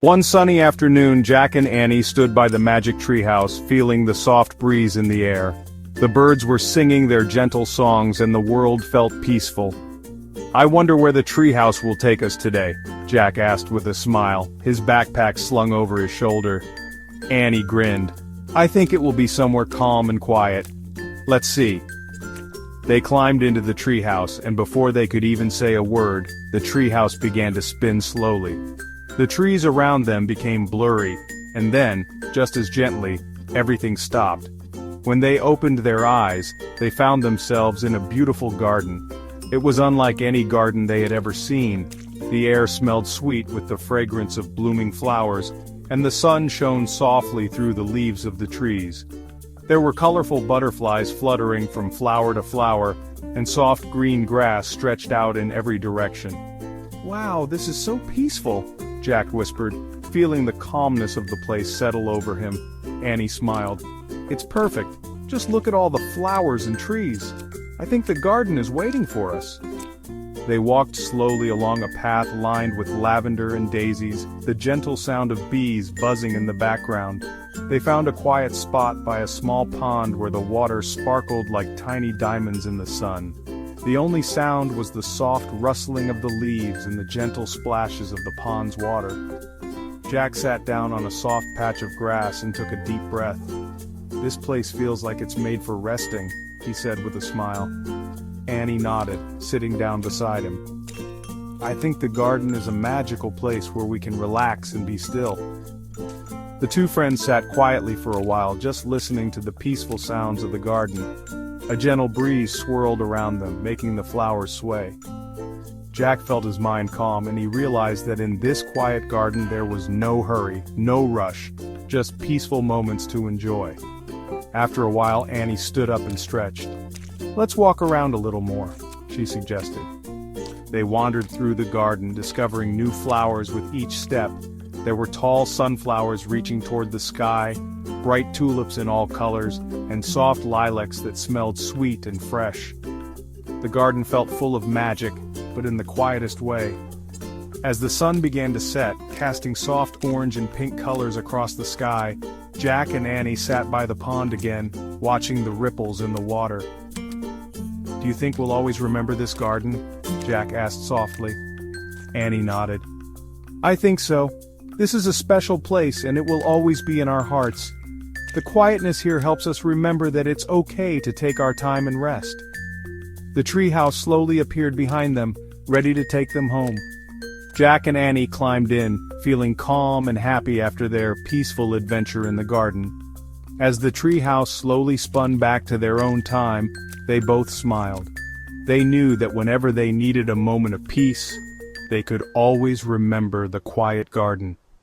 One sunny afternoon, Jack and Annie stood by the magic treehouse, feeling the soft breeze in the air. The birds were singing their gentle songs and the world felt peaceful. "I wonder where the treehouse will take us today," Jack asked with a smile, his backpack slung over his shoulder. Annie grinned. "I think it will be somewhere calm and quiet. Let's see." They climbed into the treehouse, and before they could even say a word, the treehouse began to spin slowly. The trees around them became blurry, and then, just as gently, everything stopped. When they opened their eyes, they found themselves in a beautiful garden. It was unlike any garden they had ever seen. The air smelled sweet with the fragrance of blooming flowers, and the sun shone softly through the leaves of the trees. There were colorful butterflies fluttering from flower to flower, and soft green grass stretched out in every direction. "Wow, this is so peaceful," Jack whispered, feeling the calmness of the place settle over him. Annie smiled. "It's perfect. Just look at all the flowers and trees. I think the garden is waiting for us." They walked slowly along a path lined with lavender and daisies, the gentle sound of bees buzzing in the background. They found a quiet spot by a small pond where the water sparkled like tiny diamonds in the sun. The only sound was the soft rustling of the leaves and the gentle splashes of the pond's water. Jack sat down on a soft patch of grass and took a deep breath. "This place feels like it's made for resting," he said with a smile. Annie nodded, sitting down beside him. "I think the garden is a magical place where we can relax and be still." The two friends sat quietly for a while, just listening to the peaceful sounds of the garden. A gentle breeze swirled around them, making the flowers sway. Jack felt his mind calm, and he realized that in this quiet garden there was no hurry, no rush, just peaceful moments to enjoy. After a while, Annie stood up and stretched. "Let's walk around a little more," she suggested. They wandered through the garden, discovering new flowers with each step. There were tall sunflowers reaching toward the sky, bright tulips in all colors, and soft lilacs that smelled sweet and fresh. The garden felt full of magic, but in the quietest way. As the sun began to set, casting soft orange and pink colors across the sky, Jack and Annie sat by the pond again, watching the ripples in the water. "Do you think we'll always remember this garden?" Jack asked softly. Annie nodded. "I think so. This is a special place, and it will always be in our hearts. The quietness here helps us remember that it's okay to take our time and rest." The treehouse slowly appeared behind them, ready to take them home. Jack and Annie climbed in, feeling calm and happy after their peaceful adventure in the garden. As the treehouse slowly spun back to their own time, they both smiled. They knew that whenever they needed a moment of peace, they could always remember the quiet garden.